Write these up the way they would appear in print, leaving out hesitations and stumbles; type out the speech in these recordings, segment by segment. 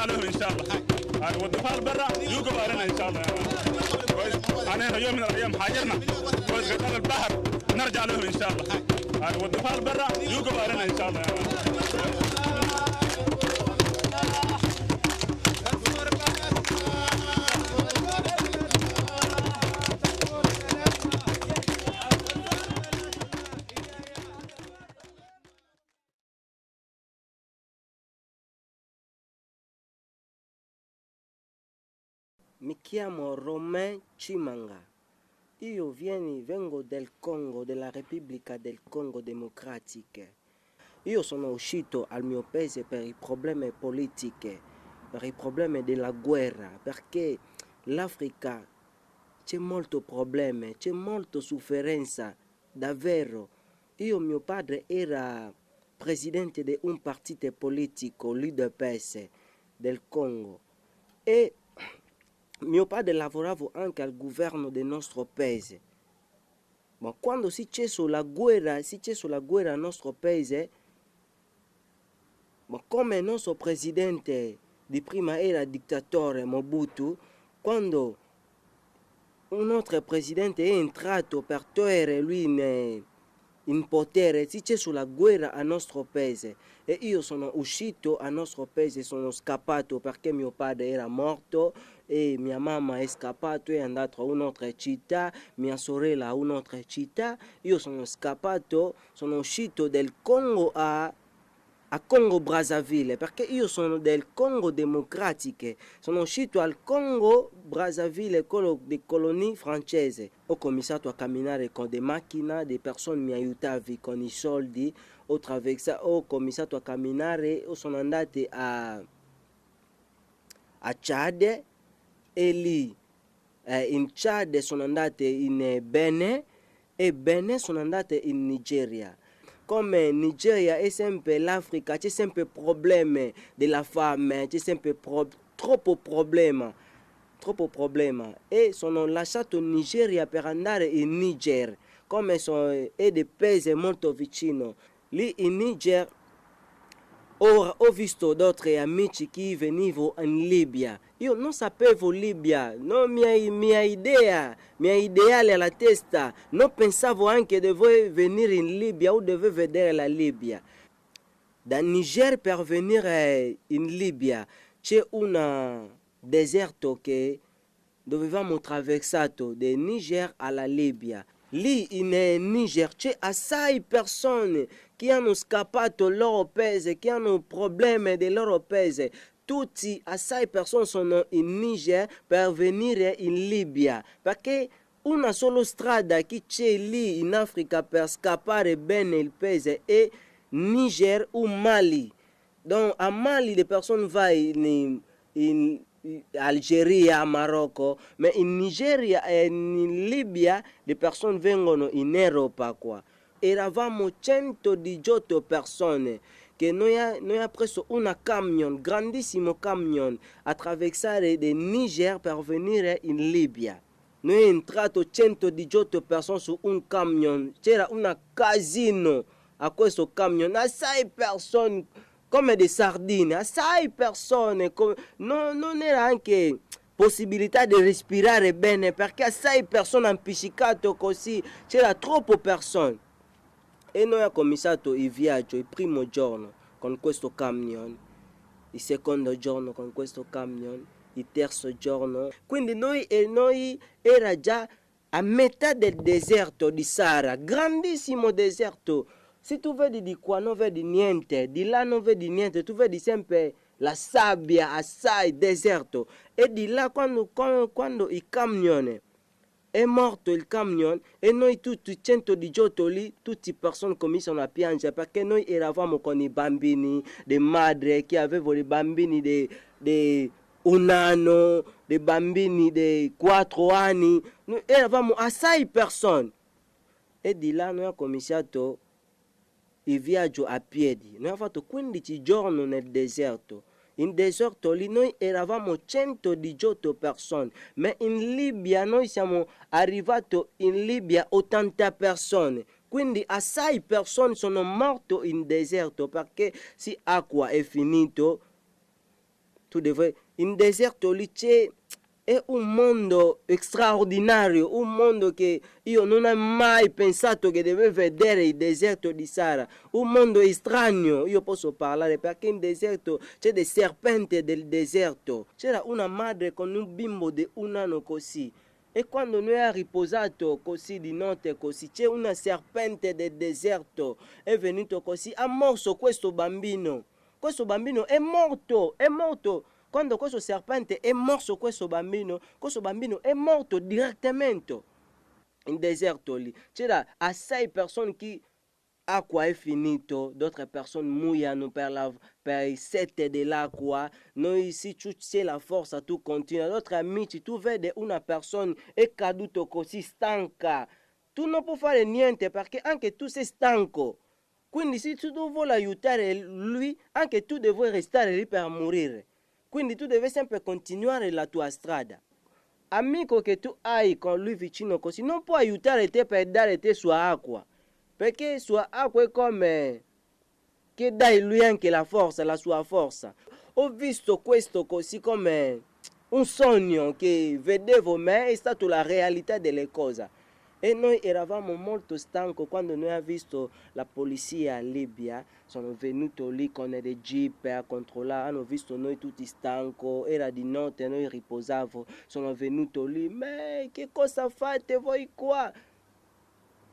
نرجع لهم ان شاء الله. والدفاع برا يوقف علينا ان شاء الله. انا يوم من الايام هاجرنا قتال البحر نرجع لهم ان شاء الله. والدفاع برا يوقف علينا ان شاء الله. Mi chiamo Romain Chimanga. Io vengo del Congo, della Repubblica del Congo Democratica. Io sono uscito al mio paese per i problemi politici, per i problemi della guerra, perché l'Africa c'è molto problema, c'è molta sofferenza, davvero. Mio padre era presidente di un partito politico, l'UDPS del Congo, e mio padre lavorava anche al governo del nostro paese. Ma quando si c'è sulla guerra al nostro paese, ma come il nostro presidente di prima era dittatore Mobutu, quando un altro presidente è entrato per togliere lui in potere, si c'è sulla guerra al nostro paese. E io sono uscito al nostro paese, sono scappato perché mio padre era morto e mia mamma è scappato, è andata a un'altra città, mia sorella a un'altra città. Io sono scappato, sono uscito del Congo a Congo Brazzaville, perché io sono del Congo Democratico, sono uscito al Congo Brazzaville, quello di colonie francese. Ho cominciato a camminare con le macchine, le persone mi aiutavano con i soldi, ho cominciato a camminare, sono andati a Chad, e lì in Chad sono andati in Benin, e Benin sono andati in Nigeria. Come Nigeria è sempre l'Africa, c'è sempre problema della fame, c'è sempre troppo problema. E sono lasciato Nigeria per andare in Niger, come è di paese molto vicino. Lì in Niger ho visto altri amici che venivano in Libia. Io non sapevo Libia, non mia ideale alla testa. Non pensavo anche di venire in Libia o di vedere la Libia. Da Niger per venire in Libia c'è un deserto che dovevamo attraversare da Niger alla Libia. Lì in Niger c'è assai persone che hanno scappato il loro paese, che hanno problemi del loro paese. Tutti, assai persone sono in Niger per venire in Libia, perché una sola strada che c'è lì in Africa per scappare bene il paese è Niger o Mali. Donc a Mali le persone vanno in Algeria, Marocco, ma in Nigeria e in Libia le persone vengono in Europa qua. Eravamo 118 persone che noi abbiamo preso un camion, grandissimo camion, attraversare del Niger per venire in Libia. Noi abbiamo entrato 118 persone su un camion, c'era un casino a questo camion, assai persone come dei sardine, assai persone, non era anche possibilità di respirare bene perché assai persone hanno appiccicato così, c'era troppo persone. E noi abbiamo cominciato il viaggio il primo giorno con questo camion, il secondo giorno con questo camion, il terzo giorno. Quindi noi era già a metà del deserto di Sahara, grandissimo deserto. Se tu vedi di qua non vedi niente, di là non vedi niente, tu vedi sempre la sabbia, assai deserto. E di là quando il camion è morto, il camion, e noi tutti 118 lì, tutte le persone cominciano a piangere perché noi eravamo con i bambini, le madri che avevano i bambini di un anno, dei bambini di 4 anni, noi eravamo assai persone. E di là noi abbiamo cominciato il viaggio a piedi. Noi abbiamo fatto 15 giorni nel deserto. In deserto lì noi eravamo 118 persone, ma in Libia noi siamo arrivati in Libia 80 persone. Quindi assai persone sono morte in deserto perché se acqua è finito, tu devrais in deserto lì c'è è un mondo straordinario, un mondo che io non ho mai pensato che deve vedere il deserto di Sahara, un mondo estraneo, io posso parlare perché in deserto c'è dei serpenti del deserto, c'era una madre con un bimbo di 1 anno così. E quando noi ha riposato così di notte così, c'è una serpente del deserto, è venuto così, ha morso questo bambino. Questo bambino è morto, è morto. Quando questo serpente è morso questo bambino è morto direttamente in deserto lì. C'era a 6 persone che acqua è finito, d'autres persone muoiono per il sete dell'acqua. Noi se tu c'è la forza tu continui. D'autres amici, tu vedi una persona è caduto così stanca, tu non puoi fare niente perché anche tu sei stanco. Quindi se tu vuoi aiutare lui, anche tu devi restare lì per morire. Quindi tu devi sempre continuare la tua strada. Amico che tu hai con lui vicino così, non può aiutare te per dare te sua acqua. Perché sua acqua è come che dai lui anche la forza, la sua forza. Ho visto questo così come un sogno che vedevo, ma è stato la realtà delle cose. E noi eravamo molto stanchi quando noi abbiamo visto la polizia in Libia, sono venuti lì con dei jeep a controllare, hanno visto noi tutti stanchi, era di notte, noi riposavamo, sono venuti lì, ma che cosa fate voi qua?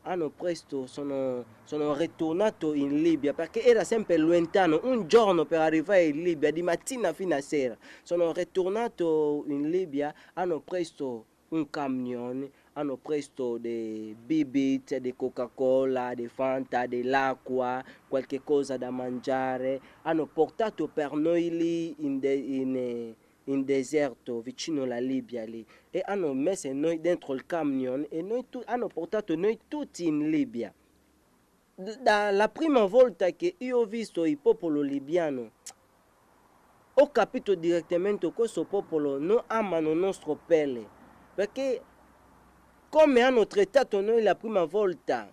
Hanno presto, sono ritornato in Libia perché era sempre lontano, un giorno per arrivare in Libia, di mattina fino a sera. Sono ritornato in Libia, hanno preso un camion, hanno preso dei bibit, di Coca-Cola, di Fanta, dell'acqua, qualche cosa da mangiare. Hanno portato per noi lì in deserto, vicino alla Libia lì. E hanno messo noi dentro il camion e hanno portato noi tutti in Libia. Dalla prima volta che io ho visto il popolo libiano, ho capito direttamente che questo popolo non amano il nostro pelle, perché come hanno trattato noi la prima volta,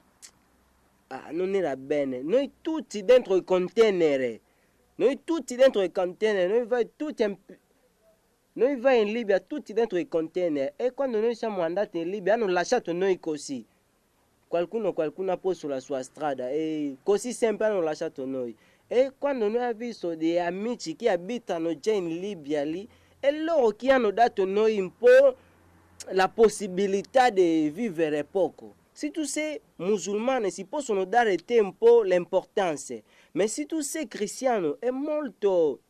non era bene. Noi tutti dentro i container, noi vai in Libia tutti dentro i container e quando noi siamo andati in Libia hanno lasciato noi così. Qualcuno ha posto la sua strada e così sempre hanno lasciato noi. E quando noi abbiamo visto dei amici che abitano già in Libia lì, è loro che hanno dato noi un po' la possibilità di vivere poco. Se tu sei musulmano si possono dare te un po' l'importanza, ma se tu sei cristiano è molto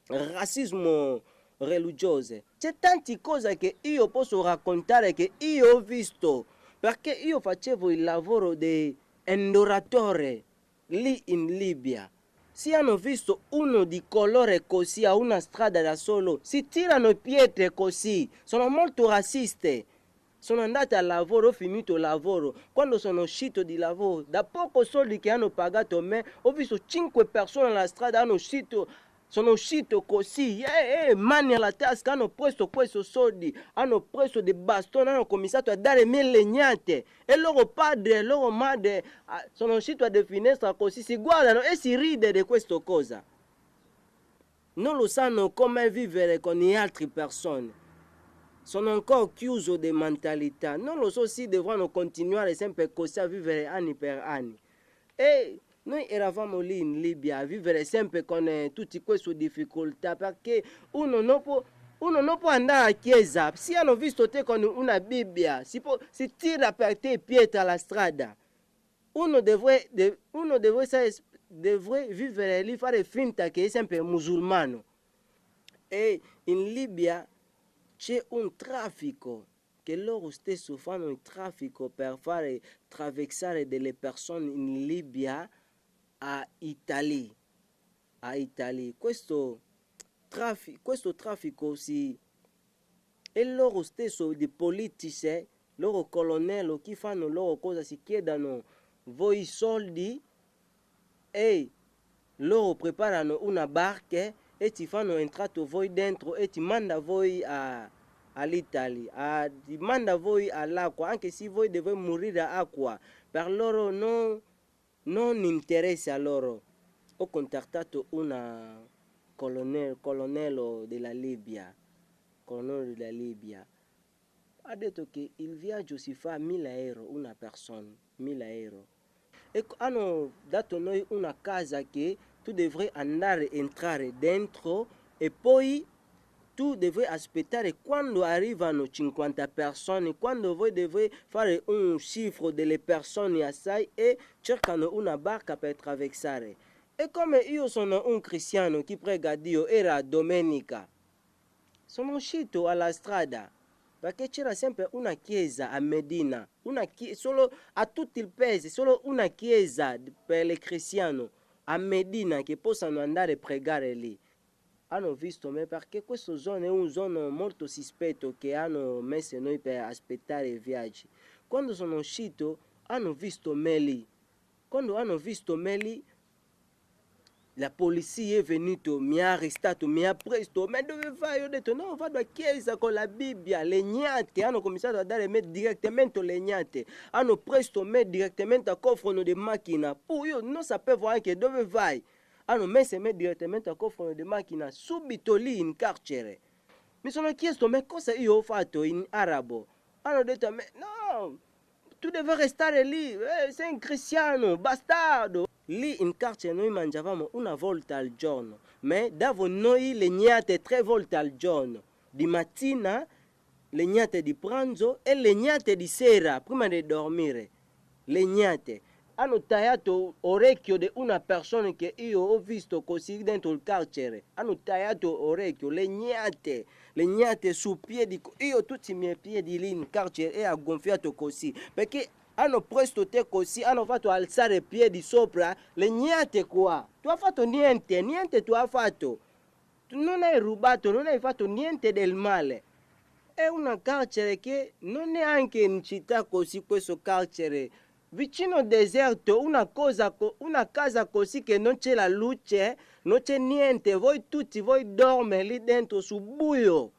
razzismo religioso. C'è tante cose che io posso raccontare che io ho visto perché io facevo il lavoro di adoratore lì in Libia. Se hanno visto uno di colore così a una strada da solo, si tirano pietre così, sono molto razzisti. Sono andato al lavoro, ho finito il lavoro. Quando sono uscito di lavoro, da poco soldi che hanno pagato me, ho visto 5 persone alla strada, sono uscito così, mani alla tasca, hanno preso questi soldi, hanno preso dei bastoni, hanno cominciato a dare me legnate. E loro padre, loro madre, sono usciti da finestra così, si guardano e si ride di questa cosa. Non lo sanno come vivere con le altre persone. Sono ancora chiusi di mentalità. Non lo so se dovranno continuare sempre così a vivere anni per anni. E noi eravamo lì in Libia a vivere sempre con tutte queste difficoltà perché uno non può andare a chiesa. Se hanno visto te con una Bibbia, si tira per te pietre alla strada. Uno dovrebbe vivere lì, fare finta che è sempre musulmano. E in Libia c'è un traffico che loro stessi fanno il traffico per fare attraversare delle persone in Libia a Italia. Questo traffico è loro stesso di politici, loro colonnelli che fanno loro cosa, si chiedono voi soldi e loro preparano una barca e ti fanno entrare voi dentro e ti manda voi all'Italia, ti manda voi all'acqua, anche se voi dovete morire acqua, per loro non interessa a loro. Ho contattato una colonnello della Libia, colonnello della Libia, ha detto che il viaggio si fa 1000 euro una persona, 1000 euro. E hanno dato noi una casa che tu dovrai andare, entrare dentro e poi tu dovrai aspettare quando arrivano 50 persone, quando voi dovete fare un cifro delle persone assai e cercano una barca per attraversare. E come io sono un cristiano che prega Dio, era domenica, sono uscito alla strada perché c'era sempre una chiesa a Medina, solo a tutto il paese, solo una chiesa per i cristiani a Medina che possano andare a pregare lì. Hanno visto me perché questa zona è una zona molto sospetto che hanno messo noi per aspettare i viaggi. Quando sono uscito hanno visto me lì. Quando hanno visto me lì, la polizia è venuta, mi ha arrestato, mi ha preso. Ma dove vai? Io ho detto no, vado a chiesa con la Bibbia. Legnate, hanno cominciato a dare me direttamente legnate. Hanno preso me direttamente a cofano di macchina. Poi io non sapevo anche dove vai. Hanno messo me direttamente a cofano di macchina, subito lì in carcere. Mi sono chiesto, ma cosa io ho fatto in arabo? Hanno detto a me, no, tu devi restare lì, sei un cristiano, bastardo. Lì in carcere noi mangiavamo una volta al giorno, ma davano noi legnate 3 volte al giorno. Di mattina, legnate di pranzo e legnate di sera, prima di dormire. Legnate. Hanno tagliato orecchio di una persona che io ho visto così dentro il carcere. Hanno tagliato orecchio, legnate su piedi. Io tutti i miei piedi lì in carcere e ho gonfiato così. Perché hanno preso te così, hanno fatto alzare i piedi sopra, legnate qua. Tu hai fatto niente tu hai fatto. Tu non hai rubato, non hai fatto niente del male. È una carcere che non è anche in città così questo carcere. Vicino al deserto, una casa così che non c'è la luce, non c'è niente, voi dormite lì dentro sul buio.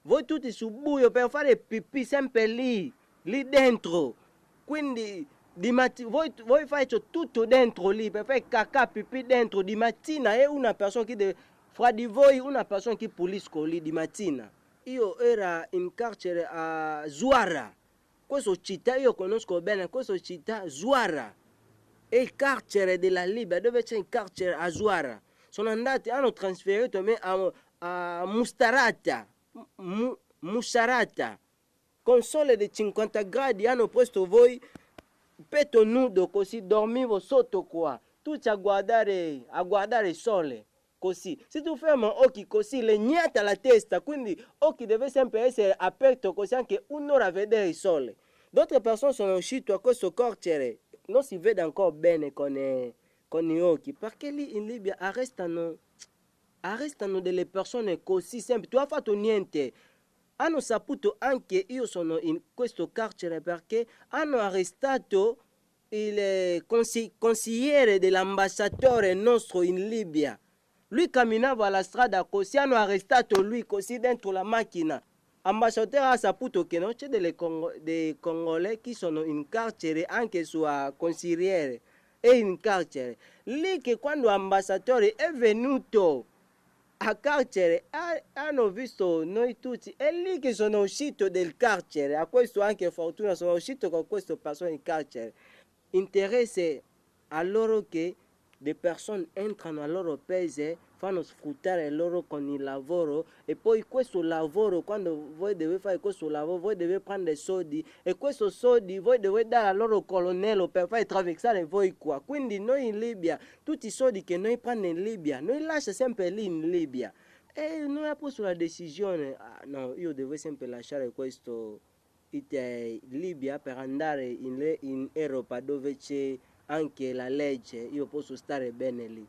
Voi tutti sul buio per fare pipì sempre lì dentro. Quindi voi fate tutto dentro lì per fare cacà, pipì dentro di mattina e una persona che fra di voi una persona che pulisco lì di mattina. Io ero in carcere a Zuara. Questa città io conosco bene, questa città Zuara è il carcere della Libia, dove c'è il carcere a Zuara. Sono andati, hanno trasferito me a Mustarata, Musarata, con sole di 50 gradi hanno posto voi petto nudo così dormivo sotto qua, tutti a guardare il sole. Così, se tu fermi occhi così, legnate alla testa, quindi occhi deve sempre essere aperto così anche un'ora a vedere il sole. Altre persone sono uscite a questo carcere, non si vede ancora bene con gli occhi, perché lì in Libia arrestano delle persone così sempre, tu hai fatto niente. Hanno saputo anche io sono in questo carcere perché hanno arrestato il consigliere dell'ambasciatore nostro in Libia. Lui camminava alla strada così, hanno arrestato lui così dentro la macchina. L'ambasciatore ha saputo che non c'è dei congolesi che sono in carcere, anche suo consigliere è in carcere. Lì che quando l'ambasciatore è venuto a carcere hanno visto noi tutti, è lì che sono uscito del carcere. A questo anche fortuna sono uscito con queste persone in carcere. Interesse a loro che le persone entrano al loro paese, fanno sfruttare loro con il lavoro e poi questo lavoro, quando voi dovete fare questo lavoro, voi dovete prendere soldi e questo soldi voi dovete dare al loro colonnello per fare attraversare voi qua. Quindi noi in Libia, tutti i soldi che noi prendiamo in Libia, noi lasciamo sempre lì in Libia. E noi abbiamo preso la decisione, no, io devo sempre lasciare questo Libia per andare in Europa dove c'è anche la legge, io posso stare bene lì.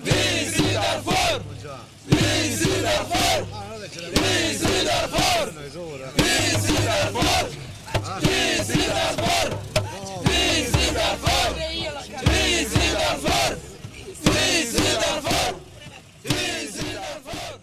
Vizi Darfur! Vizi Darfur! Vizi Darfur! Vizi Darfur! Vizi Darfur! Vizi Darfur! Vizi Darfur! Vizi Darfur! Vizi Darfur!